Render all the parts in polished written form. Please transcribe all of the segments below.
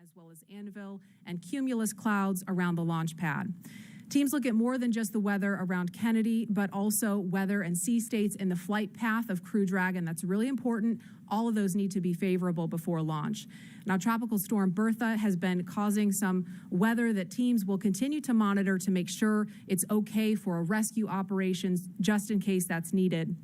as well as anvil and cumulus clouds around the launch pad. Teams look at more than just the weather around Kennedy, but also weather and sea states in the flight path of Crew Dragon. That's really important. All of those need to be favorable before launch. Now, Tropical Storm Bertha has been causing some weather that teams will continue to monitor to make sure it's okay for rescue operations, just in case that's needed.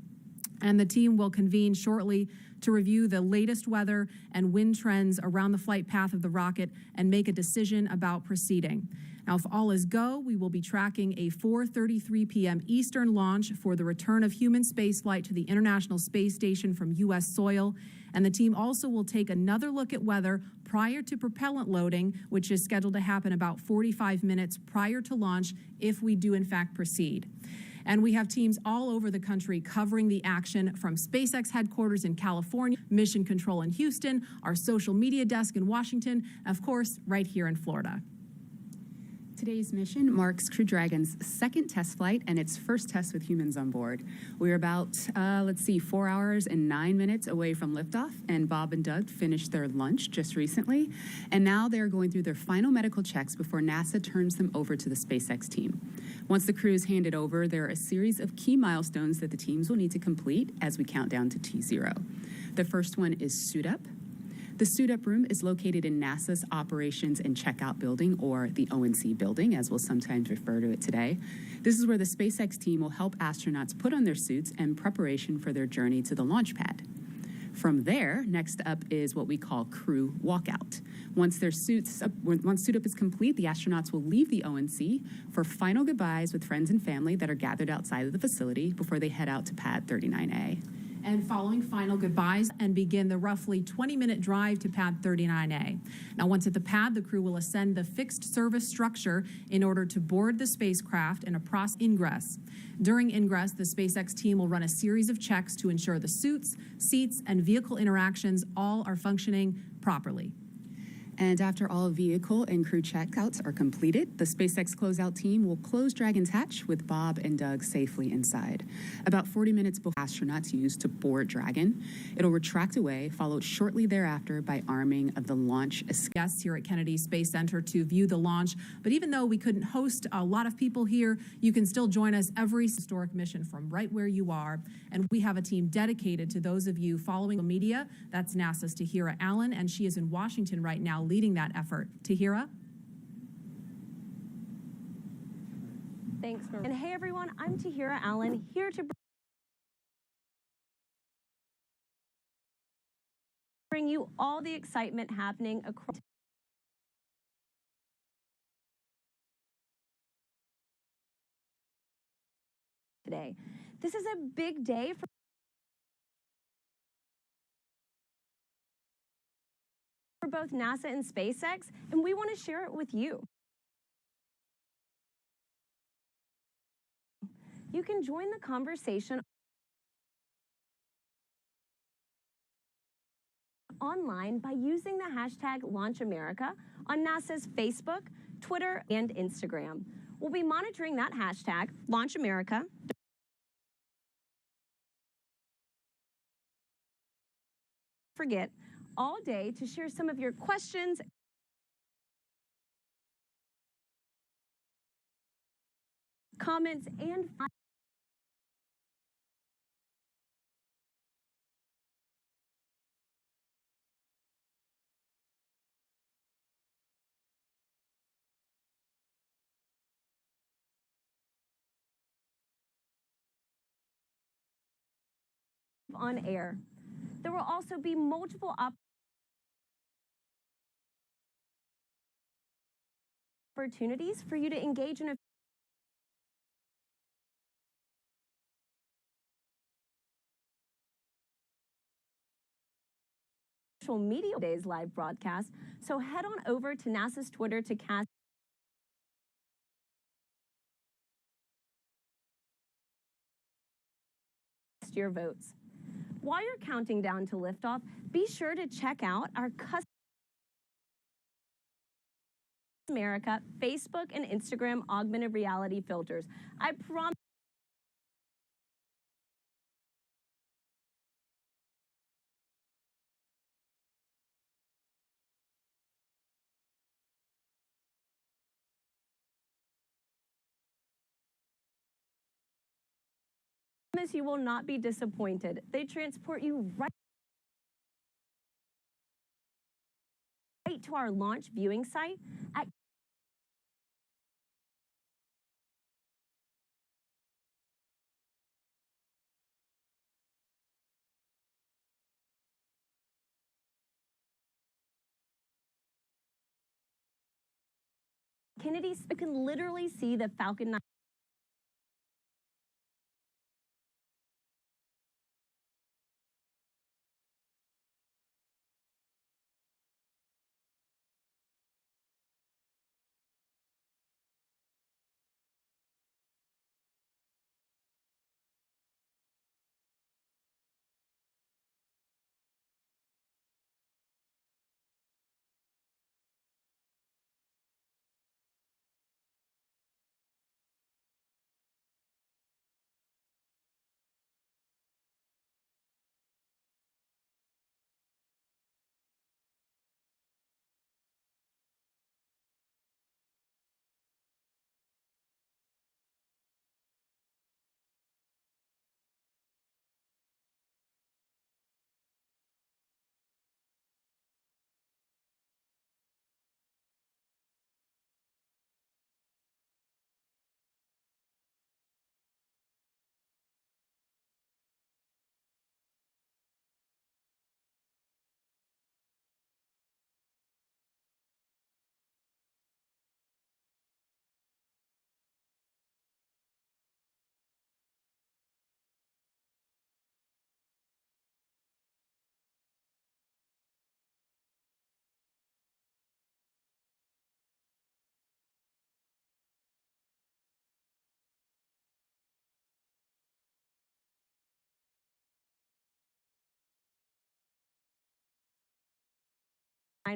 And the team will convene shortly to review the latest weather and wind trends around the flight path of the rocket and make a decision about proceeding. Now, if all is go, we will be tracking a 4:33 p.m. Eastern launch for the return of human spaceflight to the International Space Station from U.S. soil. And the team also will take another look at weather prior to propellant loading, which is scheduled to happen about 45 minutes prior to launch if we do in fact proceed. And we have teams all over the country covering the action, from SpaceX headquarters in California, Mission Control in Houston, our social media desk in Washington, of course, right here in Florida. Today's mission marks Crew Dragon's second test flight and its first test with humans on board. We're about, 4 hours and 9 minutes away from liftoff, and Bob and Doug finished their lunch just recently, and now they're going through their final medical checks before NASA turns them over to the SpaceX team. Once the crew is handed over, there are a series of key milestones that the teams will need to complete as we count down to T0. The first one is suit up. The suit-up room is located in NASA's Operations and Checkout Building, or the ONC building, as we'll sometimes refer to it today. This is where the SpaceX team will help astronauts put on their suits in preparation for their journey to the launch pad. From there, next up is what we call crew walkout. Once suit-up is complete, the astronauts will leave the ONC for final goodbyes with friends and family that are gathered outside of the facility before they head out to pad 39A. And following final goodbyes and begin the roughly 20-minute drive to pad 39A. Now, once at the pad, the crew will ascend the fixed service structure in order to board the spacecraft and process ingress. During ingress, the SpaceX team will run a series of checks to ensure the suits, seats, and vehicle interactions all are functioning properly. And after all vehicle and crew checkouts are completed, the SpaceX closeout team will close Dragon's hatch with Bob and Doug safely inside. About 40 minutes before astronauts use to board Dragon, it'll retract away, followed shortly thereafter by arming of the launch guests here at Kennedy Space Center to view the launch. But even though we couldn't host a lot of people here, you can still join us every historic mission from right where you are. And we have a team dedicated to those of you following the media. That's NASA's Tahira Allen, and she is in Washington right now leading that effort. Tahira? Thanks, Maria. And hey everyone, I'm Tahira Allen, here to bring you all the excitement happening across today. This is a big day for both NASA and SpaceX, and we want to share it with you. You can join the conversation online by using the hashtag #LaunchAmerica on NASA's Facebook, Twitter, and Instagram. We'll be monitoring that hashtag, #LaunchAmerica. Forget all day to share some of your questions, comments, and on air. There will also be multiple opportunities for you to engage in a social media days live broadcast. So head on over to NASA's Twitter to cast your votes. While you're counting down to liftoff, be sure to check out our custom America Facebook and Instagram augmented reality filters. I promise promise you will not be disappointed. They transport you right to our launch viewing site at Kennedy. You can literally see the Falcon 9.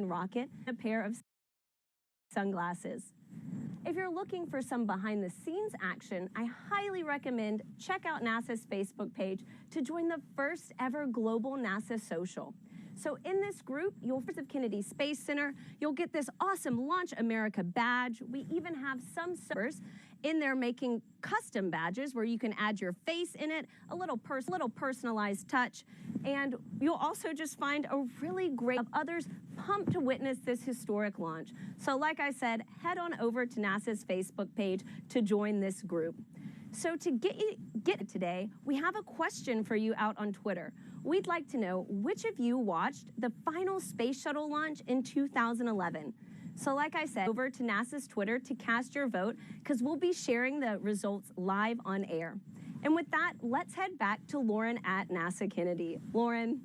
Rocket, a pair of sunglasses. If you're looking for some behind the scenes action, I highly recommend check out NASA's Facebook page to join the first ever global NASA social. So in this group, you'll visit Kennedy Space Center, you'll get this awesome Launch America badge. We even have some servers in there making custom badges where you can add your face in it, a little personalized touch. And you'll also just find a really great of others pumped to witness this historic launch. So like I said, head on over to NASA's Facebook page to join this group. So to get it today, we have a question for you out on Twitter. We'd like to know which of you watched the final space shuttle launch in 2011. So like I said, over to NASA's Twitter to cast your vote because we'll be sharing the results live on air. And with that, let's head back to Lauren at NASA Kennedy. Lauren.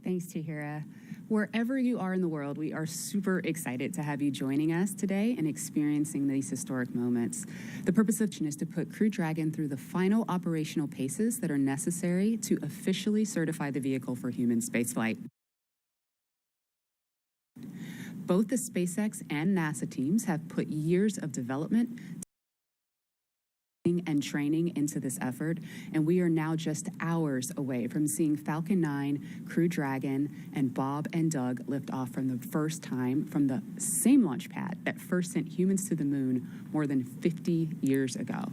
Thanks, Tahira. Wherever you are in the world, we are super excited to have you joining us today and experiencing these historic moments. The purpose of mission is to put Crew Dragon through the final operational paces that are necessary to officially certify the vehicle for human spaceflight. Both the SpaceX and NASA teams have put years of development and training into this effort, and we are now just hours away from seeing Falcon 9, Crew Dragon, and Bob and Doug lift off from the first time from the same launch pad that first sent humans to the moon more than 50 years ago.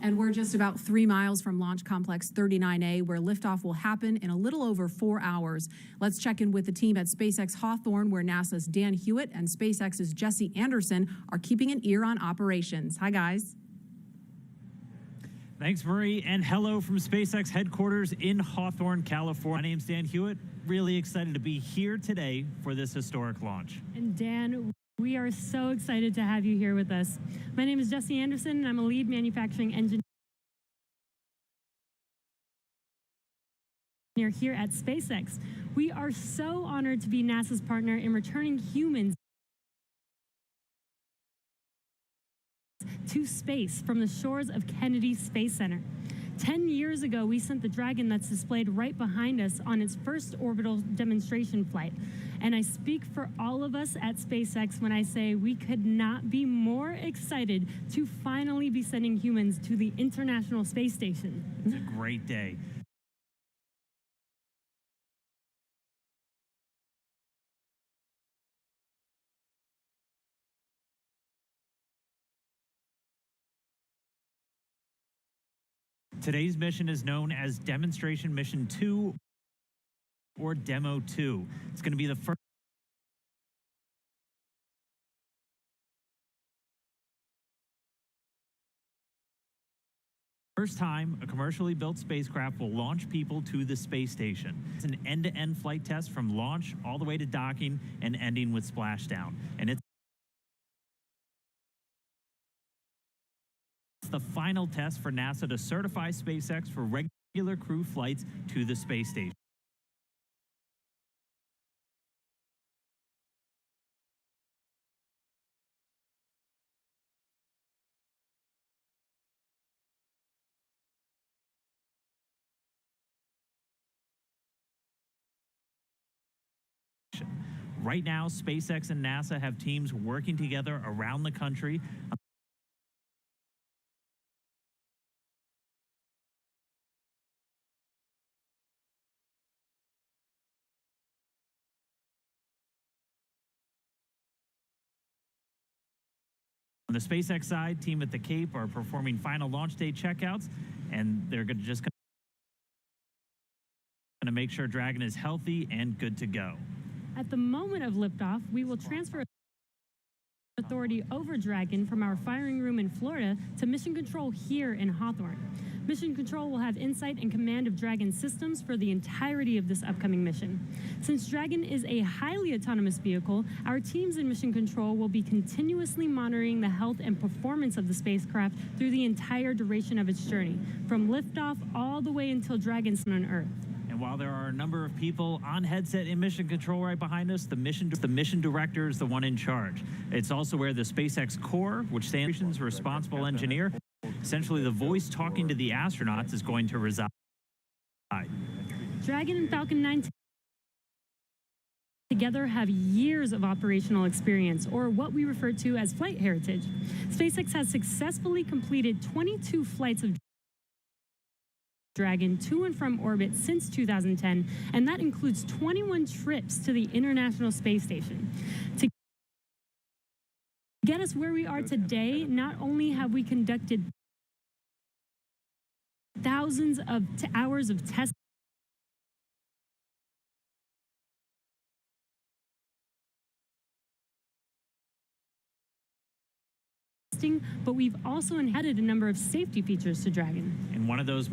And we're just about 3 miles from Launch Complex 39A, where liftoff will happen in a little over 4 hours. Let's check in with the team at SpaceX Hawthorne, where NASA's Dan Hewitt and SpaceX's Jesse Anderson are keeping an ear on operations. Hi, guys. Thanks, Marie, and hello from SpaceX headquarters in Hawthorne, California. My name's Dan Hewitt. Really excited to be here today for this historic launch. And Dan, we are so excited to have you here with us. My name is Jesse Anderson, and I'm a lead manufacturing engineer here at SpaceX. We are so honored to be NASA's partner in returning humans to space from the shores of Kennedy Space Center. 10 years ago, we sent the Dragon that's displayed right behind us on its first orbital demonstration flight. And I speak for all of us at SpaceX when I say we could not be more excited to finally be sending humans to the International Space Station. It's a great day. Today's mission is known as Demonstration Mission 2 or Demo-2. It's going to be the first time a commercially built spacecraft will launch people to the space station. It's an end-to-end flight test from launch all the way to docking and ending with splashdown. And it's the final test for NASA to certify SpaceX for regular crew flights to the space station. Right now, SpaceX and NASA have teams working together around the country on the SpaceX side. Team at the Cape are performing final launch day checkouts, and they're just going to make sure Dragon is healthy and good to go. At the moment of liftoff, we will transfer authority over Dragon from our firing room in Florida to Mission Control here in Hawthorne. Mission Control will have insight and command of Dragon systems for the entirety of this upcoming mission. Since Dragon is a highly autonomous vehicle, our teams in Mission Control will be continuously monitoring the health and performance of the spacecraft through the entire duration of its journey, from liftoff all the way until Dragon's on Earth. And while there are a number of people on headset in Mission Control right behind us, the mission director is the one in charge. It's also where the SpaceX core, which stands for responsible engineer, essentially the voice talking to the astronauts, is going to reside. Dragon and Falcon 9 together have years of operational experience, or what we refer to as flight heritage. SpaceX has successfully completed 22 flights of Dragon to and from orbit since 2010, and that includes 21 trips to the International Space Station. To get us where we are today, not only have we conducted thousands of hours of testing, but we've also added a number of safety features to Dragon. And one of those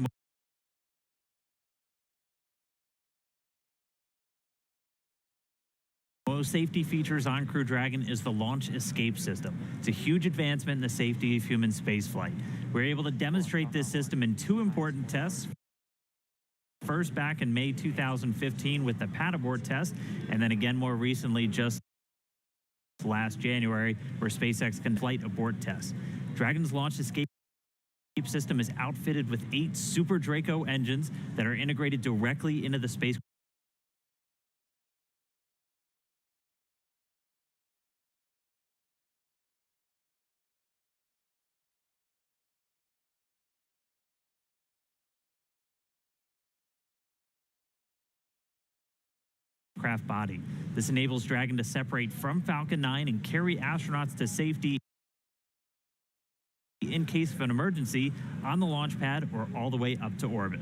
most safety features on Crew Dragon is the launch escape system. It's a huge advancement in the safety of human spaceflight. We're able to demonstrate this system in two important tests. First, back in May 2015 with the pad abort test, and then again more recently just last January where SpaceX can flight abort test. Dragon's launch escape system is outfitted with 8 Super Draco engines that are integrated directly into the spacecraft. Craft body. This enables Dragon to separate from Falcon 9 and carry astronauts to safety in case of an emergency on the launch pad or all the way up to orbit.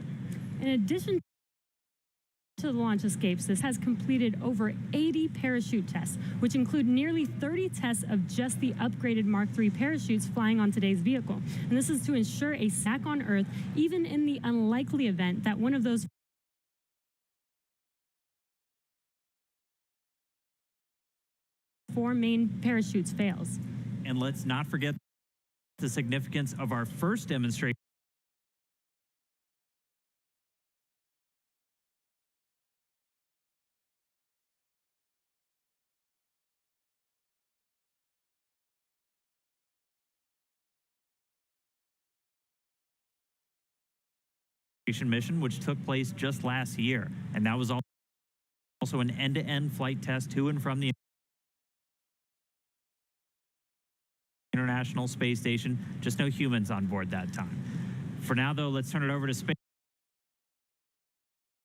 In addition to the launch escapes, this has completed over 80 parachute tests, which include nearly 30 tests of just the upgraded Mark III parachutes flying on today's vehicle. And this is to ensure a sack on Earth, even in the unlikely event that one of those 4 main parachutes fails. And let's not forget the significance of our first demonstration mission, which took place just last year. And that was also an end-to-end flight test to and from the International Space Station. Just no humans on board that time. For now, though, let's turn it over to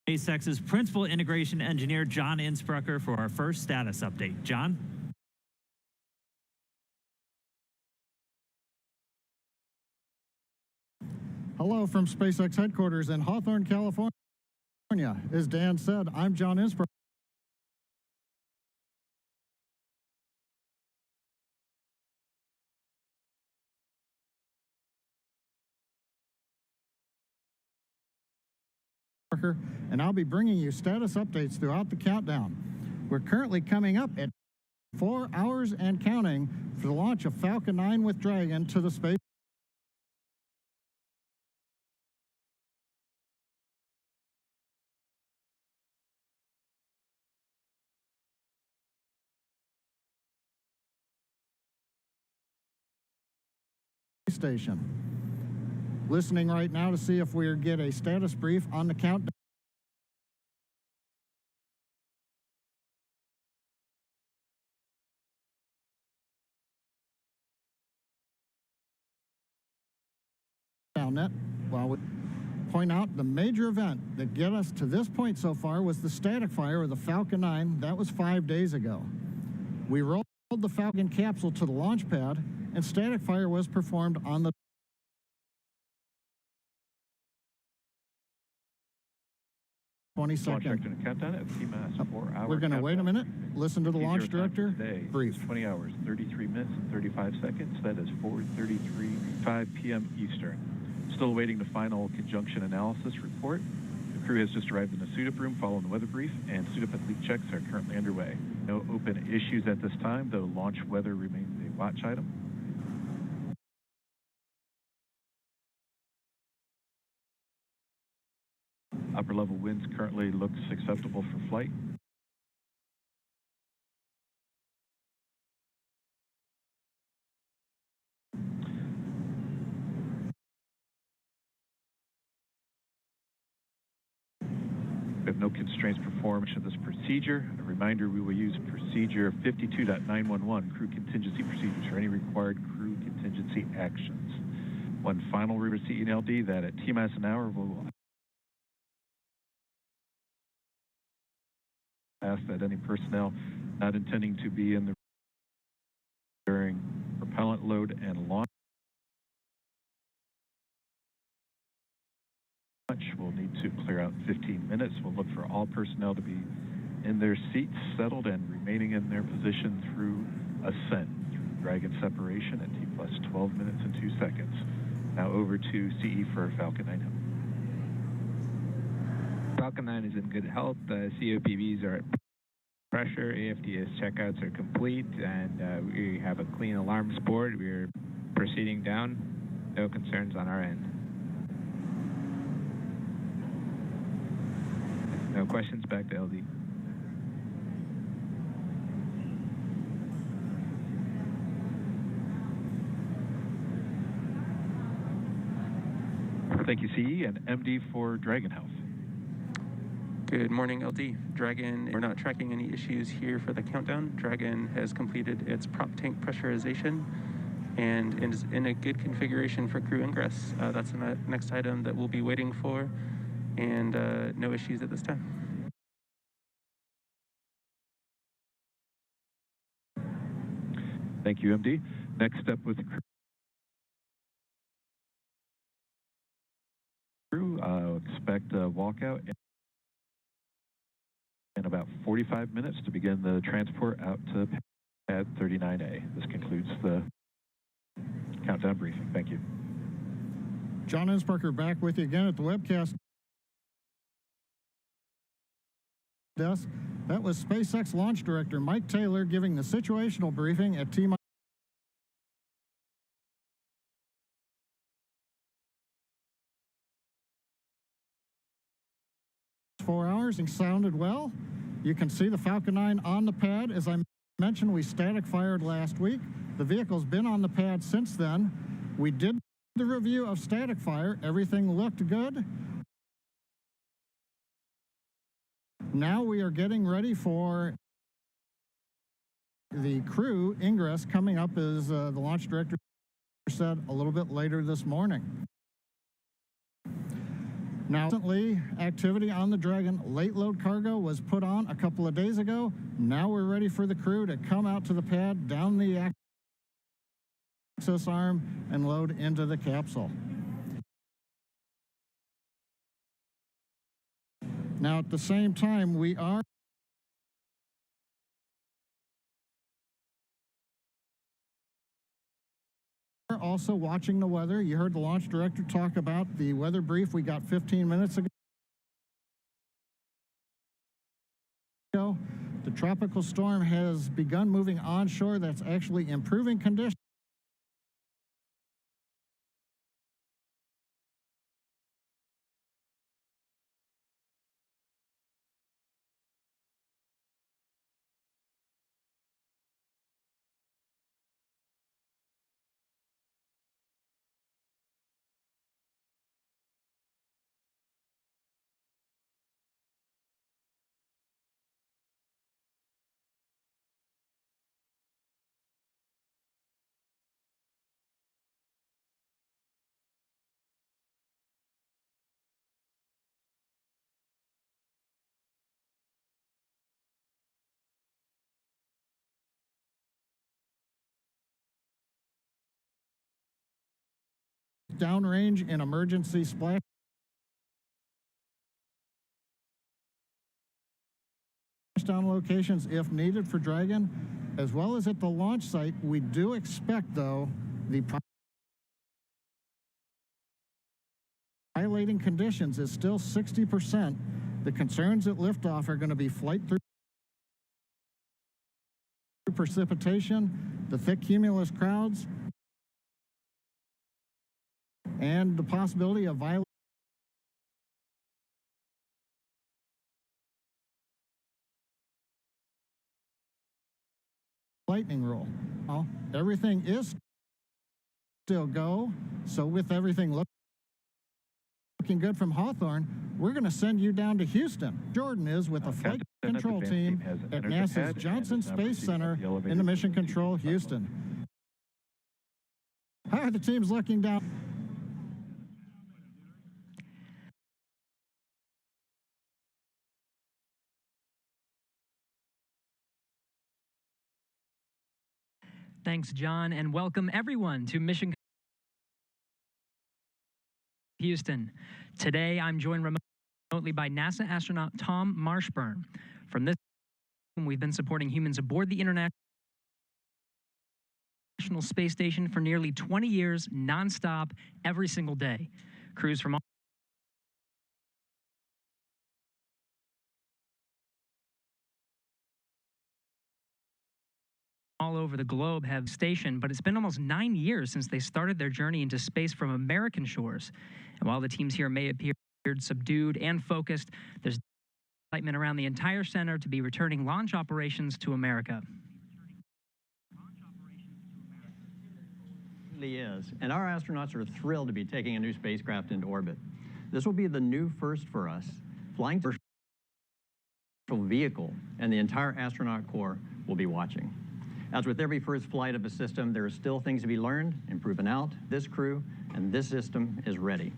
SpaceX's principal integration engineer, John Insprucker, for our first status update. John? Hello from SpaceX headquarters in Hawthorne, California. As Dan said, I'm John Innsbruck. And I'll be bringing you status updates throughout the countdown. We're currently coming up at 4 hours and counting for the launch of Falcon 9 with Dragon to the space station. Listening right now to see if we get a status brief on the countdown. Net. Well, we point out the major event that get us to this point so far was the static fire of the Falcon 9. That was 5 days ago. We rolled the Falcon capsule to the launch pad, and static fire was performed on the 22nd. Countdown at TMAS 4 hours. We're going to wait a minute, listen to the launch director. Today, Brief. 20 hours, 33 minutes, and 35 seconds. That is 5 p.m. Eastern. Still awaiting the final conjunction analysis report. The crew has just arrived in the suit-up room following the weather brief, and suit-up and leak checks are currently underway. No open issues at this time, though launch weather remains a watch item. Upper level winds currently looks acceptable for flight. We have no constraints performed of this procedure. A reminder, we will use procedure 52.911, crew contingency procedures for any required crew contingency actions. One final receipt in LD that at TMAS an hour, we'll ask that any personnel not intending to be in the during propellant load and launch will need to clear out 15 minutes. We'll look for all personnel to be in their seats, settled, and remaining in their position through ascent, through Dragon separation at T+12 minutes and 2 seconds. Now over to CE for Falcon 9. Falcon 9 is in good health. COPVs are at pressure. AFDS checkouts are complete, and we have a clean alarms board. We are proceeding down. No concerns on our end. No questions. Back to LD. Thank you, CE, and MD for Dragon Health. Good morning, LD. Dragon, we're not tracking any issues here for the countdown. Dragon has completed its prop tank pressurization and is in a good configuration for crew ingress. That's the next item that we'll be waiting for, and no issues at this time. Thank you, MD. Next step with the crew, expect a walkout in about 45 minutes to begin the transport out to pad 39A. This concludes the countdown briefing. Thank you. John Innsbrucker back with you again at the webcast desk. That was SpaceX launch director Mike Taylor giving the situational briefing at T-. 4 hours and sounded well. You can see the Falcon 9 on the pad. As I mentioned, we static fired last week. The vehicle's been on the pad since then. We did the review of static fire. Everything looked good. Now we are getting ready for the crew ingress coming up, as the launch director said, a little bit later this morning. Now, recently, activity on the Dragon late load cargo was put on a couple of days ago. Now we're ready for the crew to come out to the pad, down the access arm, and load into the capsule. Now, at the same time, we are also watching the weather. You heard the launch director talk about the weather brief we got 15 minutes ago. The tropical storm has begun moving onshore. That's actually improving conditions. Downrange in emergency splashdown locations if needed for Dragon, as well as at the launch site. We do expect, though, the piloting conditions is still 60%. The concerns at liftoff are going to be flight through precipitation, the thick cumulus crowds, and the possibility of violent lightning rule. Well, everything is still go, so with everything looking good from Hawthorne, we're going to send you down to Houston. Jordan is with the flight control team at NASA's Johnson Space Center in the Mission Control, Houston. How are the teams looking down? Thanks, John, and welcome everyone to Mission Houston. Today, I'm joined remotely by NASA astronaut Tom Marshburn. From this, we've been supporting humans aboard the International Space Station for nearly 20 years, nonstop, every single day. Crews from all over the globe have stationed, but it's been almost 9 years since they started their journey into space from American shores. And while the teams here may appear subdued and focused, there's excitement around the entire center to be returning launch operations to America. It really is, and our astronauts are thrilled to be taking a new spacecraft into orbit. This will be the new first for us, flying commercial vehicle, and the entire astronaut corps will be watching. As with every first flight of a system, there are still things to be learned and proven out. This crew and this system is ready.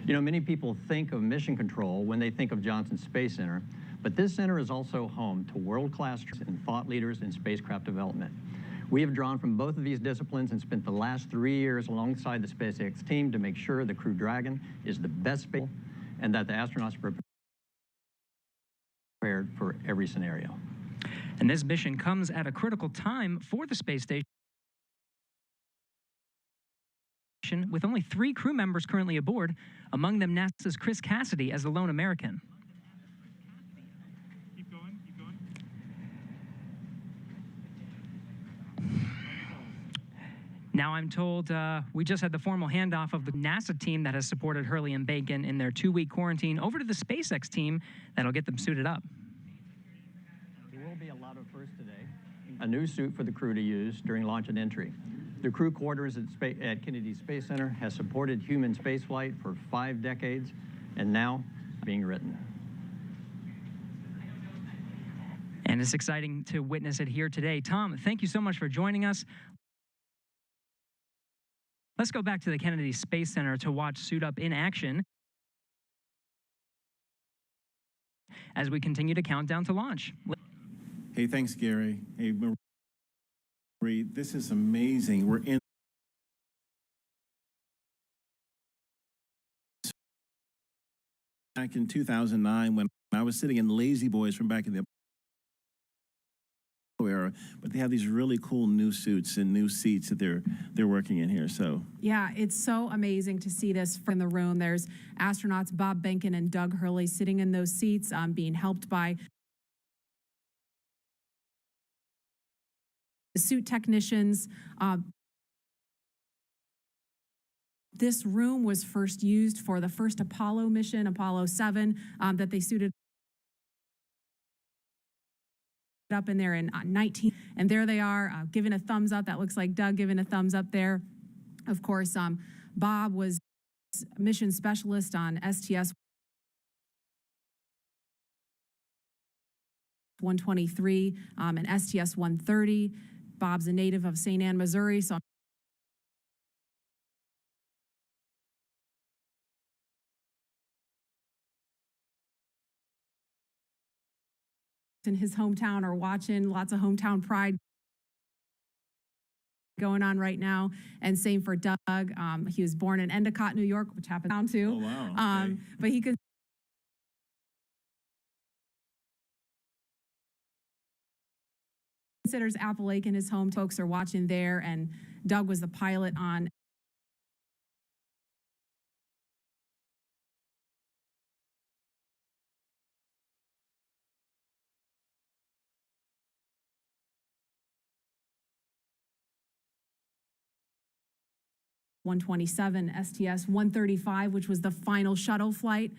You know, many people think of mission control when they think of Johnson Space Center, but this center is also home to world-class and thought leaders in spacecraft development. We have drawn from both of these disciplines and spent the last 3 years alongside the SpaceX team to make sure the Crew Dragon is the best space and that the astronauts are prepared for every scenario. And this mission comes at a critical time for the space station, with only 3 crew members currently aboard, among them NASA's Chris Cassidy as the lone American. Keep going, keep going. Now I'm told we just had the formal handoff of the NASA team that has supported Hurley and Behnken in their 2-week quarantine over to the SpaceX team that'll get them suited up. Be a lot of firsts today. A new suit for the crew to use during launch and entry. The crew quarters at Kennedy Space Center has supported human spaceflight for 5 decades and now being written. And it's exciting to witness it here today. Tom, thank you so much for joining us. Let's go back to the Kennedy Space Center to watch Suit Up in action as we continue to count down to launch. Hey, thanks, Gary. Hey, Marie, this is amazing. We're in back in 2009 when I was sitting in Lazy Boys from back in the era, but they have these really cool new suits and new seats that they're working in here. So Yeah, it's so amazing to see this in the room. There's astronauts Bob Behnken and Doug Hurley sitting in those seats, being helped by the suit technicians. This room was first used for the first Apollo mission, Apollo 7, that they suited up in there in 19, and there they are, giving a thumbs up. That looks like Doug giving a thumbs up there. Of course, Bob was mission specialist on STS 123 and STS 130. Bob's a native of St. Anne, Missouri, so in his hometown are watching. Lots of hometown pride going on right now. And same for Doug. He was born in Endicott, New York, which happens down too. Oh, wow. Okay. But he considers Apple Lake in his home. Folks are watching there, and Doug was the pilot on (127) STS 135, which was the final shuttle flight.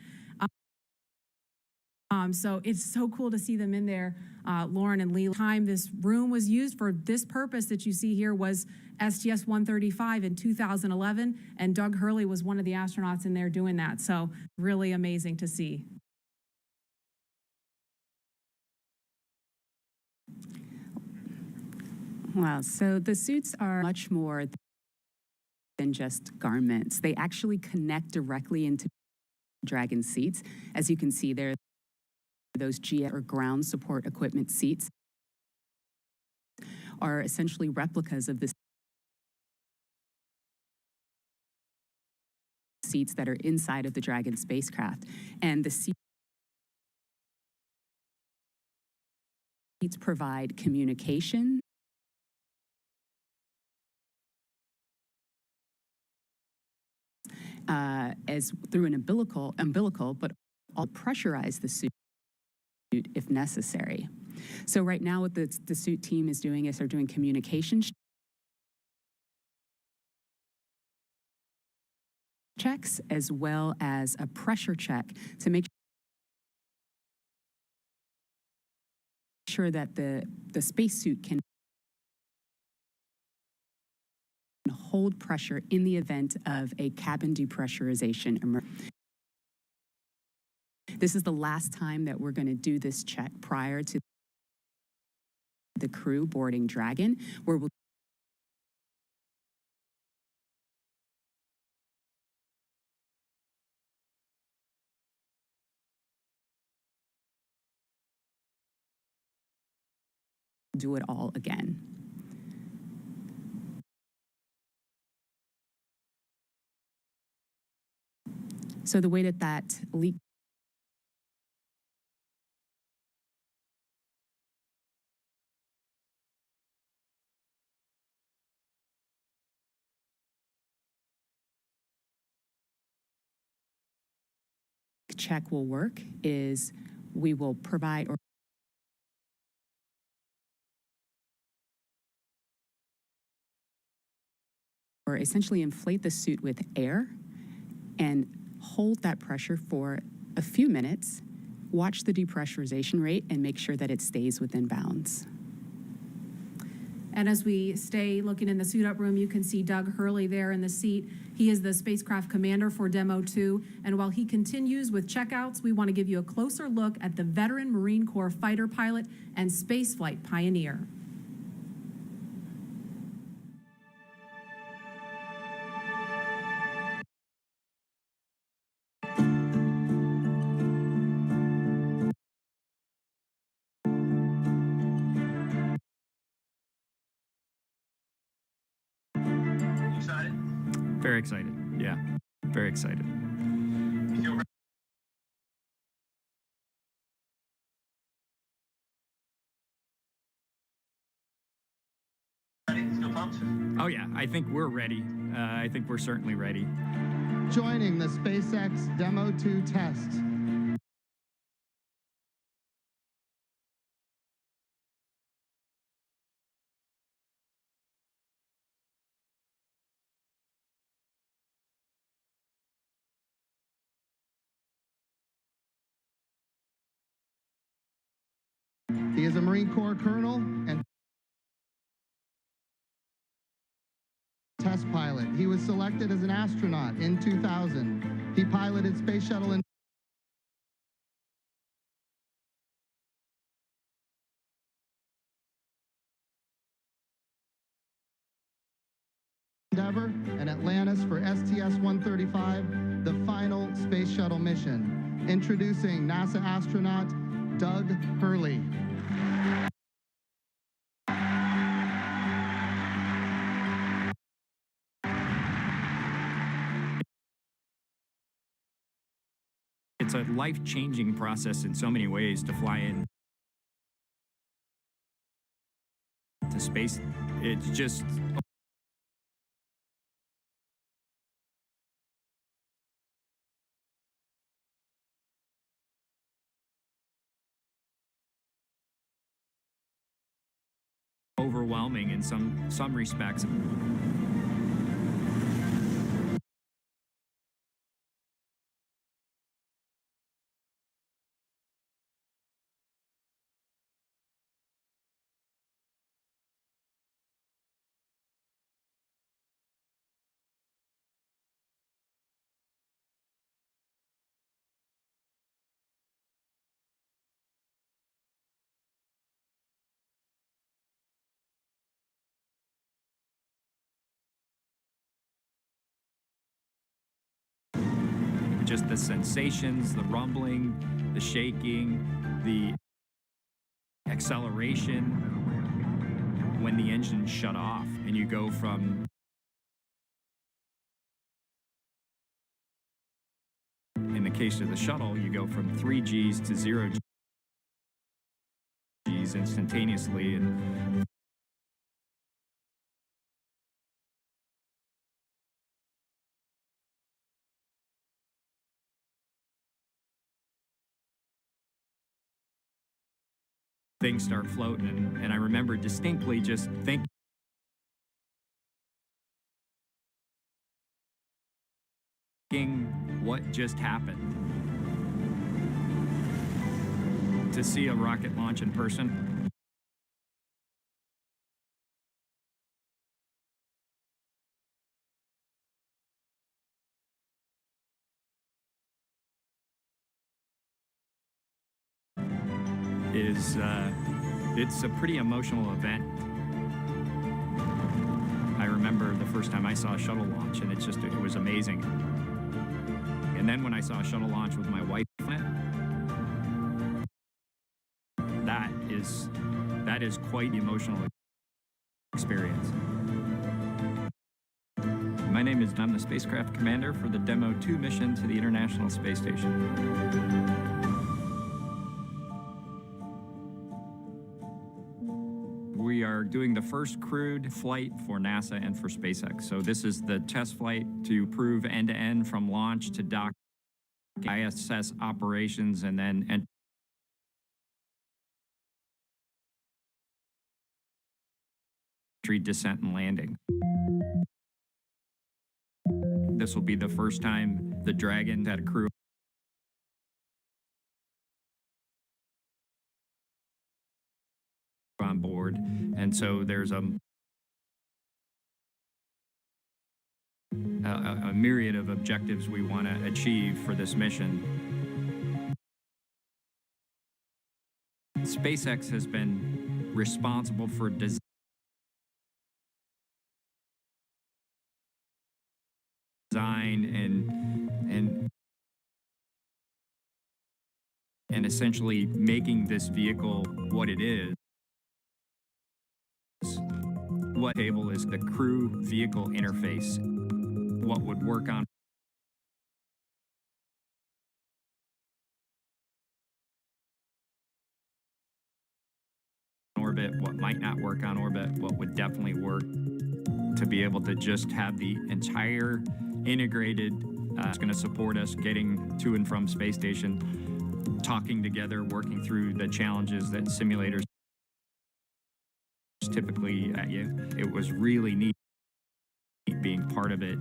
So it's so cool to see them in there, Lauren and Lee. Time this room was used for this purpose that you see here was STS 135 in 2011, and Doug Hurley was one of the astronauts in there doing that. So really amazing to see. Wow, so the suits are much more than just garments. They actually connect directly into Dragon seats. As you can see there, those GS or ground support equipment seats are essentially replicas of the seats that are inside of the Dragon spacecraft. And the seats provide communication, as through an umbilical, but all pressurize the suit if necessary. So right now what the suit team is doing is they're doing communication checks as well as a pressure check to make sure that the spacesuit can hold pressure in the event of a cabin depressurization emergency. This is the last time that we're going to do this check prior to the crew boarding Dragon, where we'll do it all again. So the way that leak check will work is we will provide or essentially inflate the suit with air and hold that pressure for a few minutes, watch the depressurization rate, and make sure that it stays within bounds. And as we stay looking in the suit up room, you can see Doug Hurley there in the seat. He is the spacecraft commander for Demo-2. And while he continues with checkouts, we want to give you a closer look at the veteran Marine Corps fighter pilot and spaceflight pioneer. Very excited. Yeah, very excited. Oh yeah, I think we're ready. I think we're certainly ready. Joining the SpaceX Demo-2 test. He is a Marine Corps colonel and test pilot. He was selected as an astronaut in 2000. He piloted Space Shuttle Endeavour and Atlantis for STS-135, the final Space Shuttle mission. Introducing NASA astronaut Doug Hurley. It's a life-changing process in so many ways to fly in to space. It's just overwhelming in some respects. Just the sensations, the rumbling, the shaking, the acceleration when the engine shut off and you go from in the case of the shuttle, you go from 3 Gs to 0 Gs instantaneously. And things start floating, and I remember distinctly just thinking, what just happened? To see a rocket launch in person. It's a pretty emotional event. I remember the first time I saw a shuttle launch, and it was amazing. And then when I saw a shuttle launch with my wife, that is quite the emotional experience. My name is, I'm the spacecraft commander for the Demo-2 mission to the International Space Station. We are doing the first crewed flight for NASA and for SpaceX. So this is the test flight to prove end-to-end from launch to dock, ISS operations, and then entry, descent, and landing. This will be the first time the Dragon had a crew on board, and so there's a myriad of objectives we want to achieve for this mission. SpaceX has been responsible for design and essentially making this vehicle what it is. What table is the crew vehicle interface? What would work on orbit, what might not work on orbit, what would definitely work. to be able to just have the entire integrated, it's going to support us getting to and from space station, talking together, working through the challenges that simulators typically at you. It was really neat being part of it.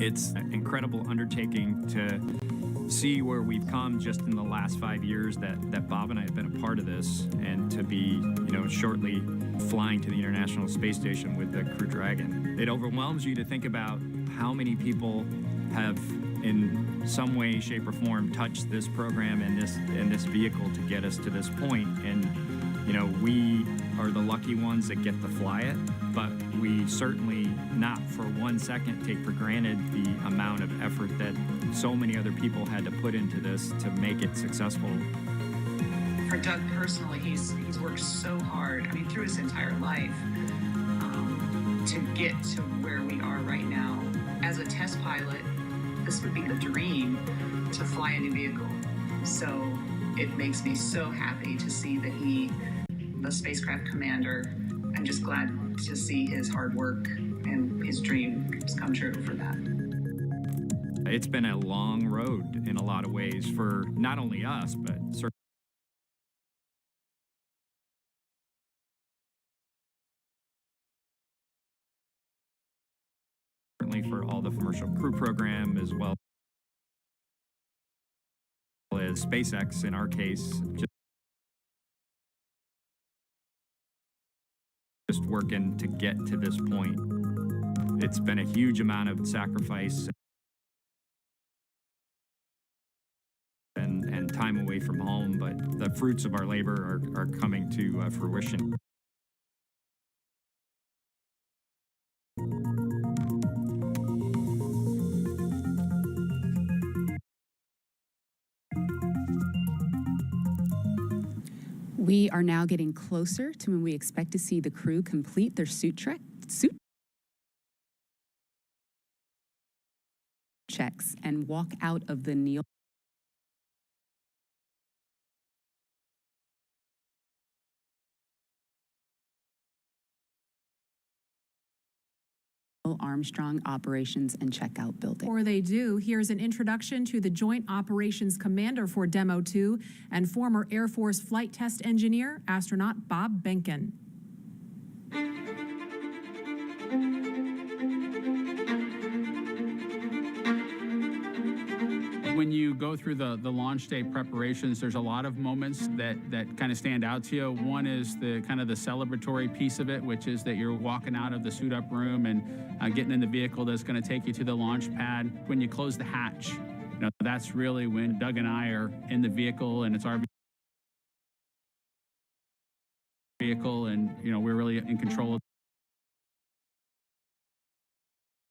It's an incredible undertaking to see where we've come just in the last 5 years that Bob and I have been a part of this, and to be, shortly flying to the International Space Station with the Crew Dragon. It overwhelms you to think about how many people have, in some way, shape, or form, touched this program and this vehicle to get us to this point. And we are the lucky ones that get to fly it, but we certainly not for 1 second take for granted the amount of effort that so many other people had to put into this to make it successful. For Doug personally, he's worked so hard, through his entire life, to get to where we are right now. As a test pilot, this would be the dream to fly a new vehicle. So it makes me so happy to see that the spacecraft commander, I'm just glad to see his hard work and his dream come true for that. It's been a long road in a lot of ways for not only us, but certainly for all the commercial crew program, as well as SpaceX in our case. Just working to get to this point. It's been a huge amount of sacrifice and time away from home, but the fruits of our labor are coming to fruition. We are now getting closer to when we expect to see the crew complete their suit checks and walk out of the Neil Armstrong Operations and Checkout Building. Before they do, here's an introduction to the Joint Operations Commander for Demo-2 and former Air Force flight test engineer, astronaut Bob Behnken. When you go through the launch day preparations, there's a lot of moments that kind of stand out to you. One is the kind of the celebratory piece of it, which is that you're walking out of the suit up room and getting in the vehicle that's going to take you to the launch pad. When you close the hatch, that's really when Doug and I are in the vehicle, and it's our vehicle, and we're really in control of